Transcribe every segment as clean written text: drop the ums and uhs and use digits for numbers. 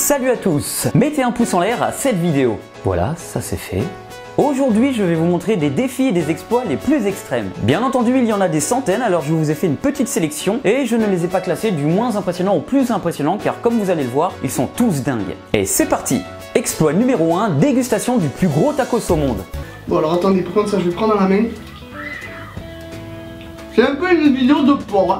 Salut à tous! Mettez un pouce en l'air à cette vidéo. Voilà, ça c'est fait. Aujourd'hui, je vais vous montrer des défis et des exploits les plus extrêmes. Bien entendu, il y en a des centaines, alors je vous ai fait une petite sélection et je ne les ai pas classés du moins impressionnant au plus impressionnant car comme vous allez le voir, ils sont tous dingues. Et c'est parti! Exploit numéro 1, dégustation du plus gros tacos au monde. Bon alors attendez, pour prendre ça, je vais prendre dans la main. C'est un peu une vidéo de porc.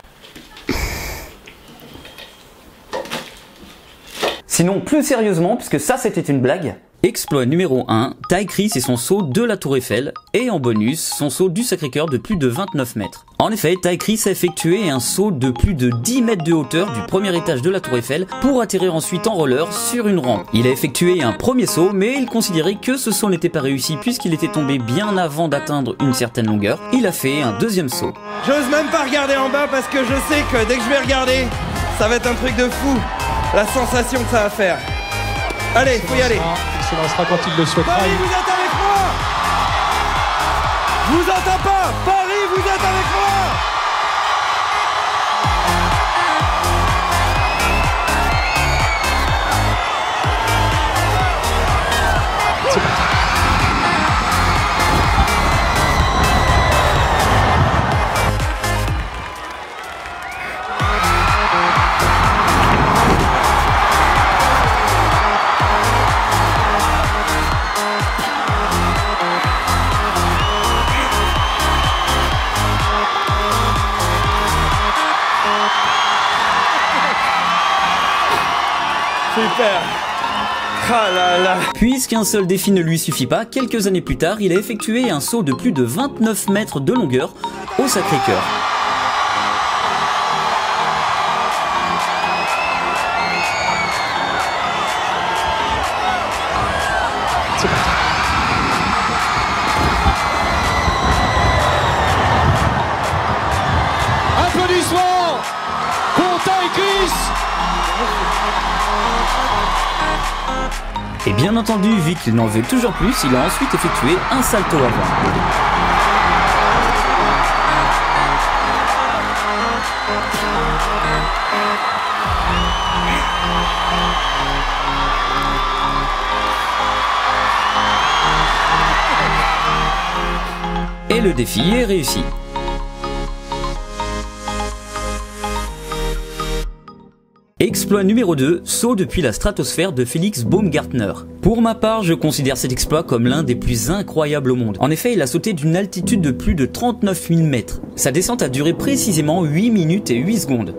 Sinon, plus sérieusement, puisque ça c'était une blague. Exploit numéro 1, Ty Chris et son saut de la Tour Eiffel, et en bonus, son saut du Sacré-Cœur de plus de 29 mètres. En effet, Ty Chris a effectué un saut de plus de 10 mètres de hauteur du premier étage de la Tour Eiffel pour atterrir ensuite en roller sur une rampe. Il a effectué un premier saut, mais il considérait que ce saut n'était pas réussi puisqu'il était tombé bien avant d'atteindre une certaine longueur. Il a fait un deuxième saut. J'ose même pas regarder en bas parce que je sais que dès que je vais regarder, ça va être un truc de fou. La sensation que ça va faire. Allez, faut y aller. Il se lancera quand il le souhaitera. Paris, vous êtes avec moi. Je vous entends pas. Paris, vous êtes avec moi. C'est parti. Super. Ah là là. Puisqu'un seul défi ne lui suffit pas, quelques années plus tard, il a effectué un saut de plus de 29 mètres de longueur au Sacré-Cœur. C'est parti. Applaudissements pour Ty Chris. Et bien entendu, vu qu'il n'en veut toujours plus, il a ensuite effectué un salto avant. Et le défi est réussi. Exploit numéro 2, saut depuis la stratosphère de Felix Baumgartner. Pour ma part, je considère cet exploit comme l'un des plus incroyables au monde. En effet, il a sauté d'une altitude de plus de 39 000 mètres. Sa descente a duré précisément 8 minutes et 8 secondes.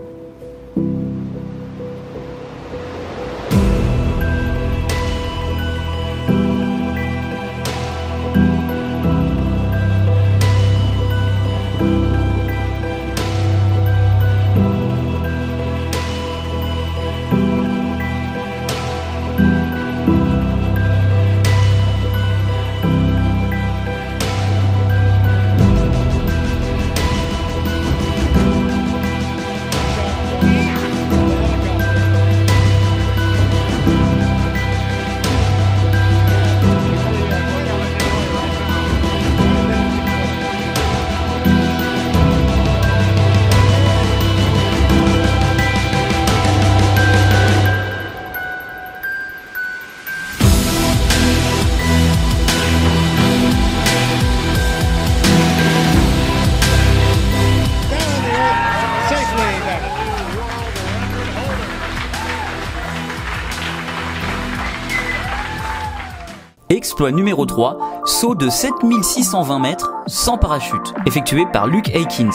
Exploit numéro 3, saut de 7620 mètres sans parachute, effectué par Luke Aikins.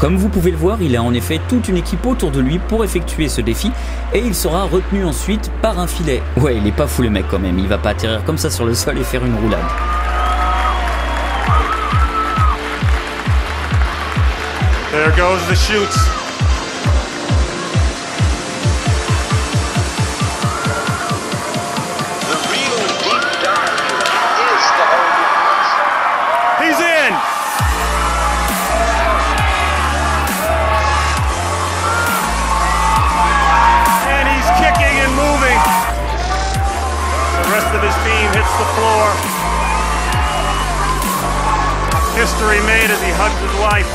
Comme vous pouvez le voir, il a en effet toute une équipe autour de lui pour effectuer ce défi et il sera retenu ensuite par un filet. Ouais, il est pas fou le mec quand même, il va pas atterrir comme ça sur le sol et faire une roulade. There goes the chutes. The real deep dive is the whole difference. He's in. beam hits the floor. History made as he hugs his wife.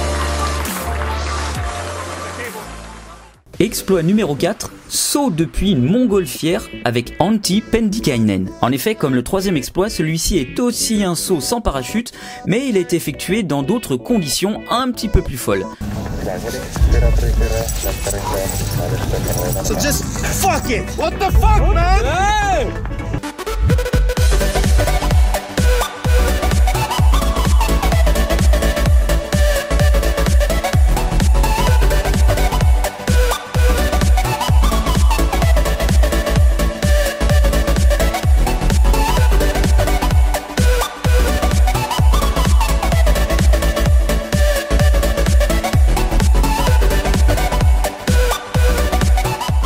Exploit numéro 4, saut depuis une montgolfière avec Antti Pendikainen. En effet, comme le troisième exploit, celui-ci est aussi un saut sans parachute, mais il a été effectué dans d'autres conditions un petit peu plus folles. So just fuck it. What the fuck, man? Hey!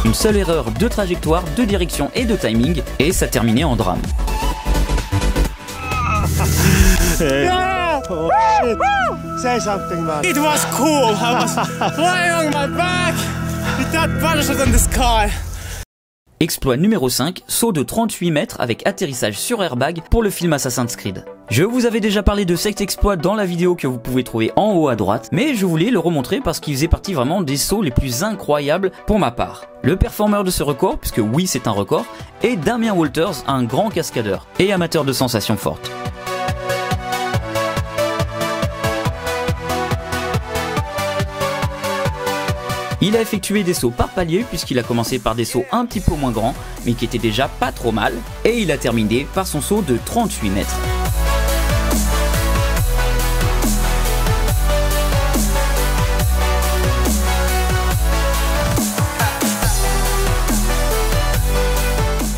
Une seule erreur de trajectoire, de direction et de timing, et ça terminait en drame. Oh shit. Say something, man. It was cool. I was flying on my back with that parachute in the sky. Exploit numéro 5, saut de 38 mètres avec atterrissage sur airbag pour le film Assassin's Creed. Je vous avais déjà parlé de cet exploit dans la vidéo que vous pouvez trouver en haut à droite, mais je voulais le remontrer parce qu'il faisait partie vraiment des sauts les plus incroyables pour ma part. Le performeur de ce record, puisque oui c'est un record, est Damien Walters, un grand cascadeur et amateur de sensations fortes. Il a effectué des sauts par palier puisqu'il a commencé par des sauts un petit peu moins grands mais qui étaient déjà pas trop mal et il a terminé par son saut de 38 mètres.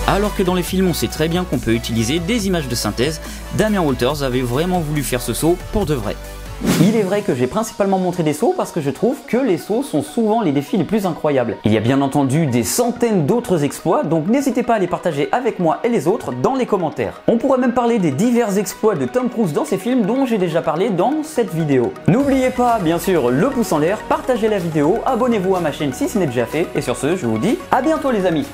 Alors que dans les films on sait très bien qu'on peut utiliser des images de synthèse, Damien Walters avait vraiment voulu faire ce saut pour de vrai. Il est vrai que j'ai principalement montré des sauts parce que je trouve que les sauts sont souvent les défis les plus incroyables. Il y a bien entendu des centaines d'autres exploits, donc n'hésitez pas à les partager avec moi et les autres dans les commentaires. On pourrait même parler des divers exploits de Tom Cruise dans ses films dont j'ai déjà parlé dans cette vidéo. N'oubliez pas bien sûr le pouce en l'air, partagez la vidéo, abonnez-vous à ma chaîne si ce n'est déjà fait, et sur ce je vous dis à bientôt les amis.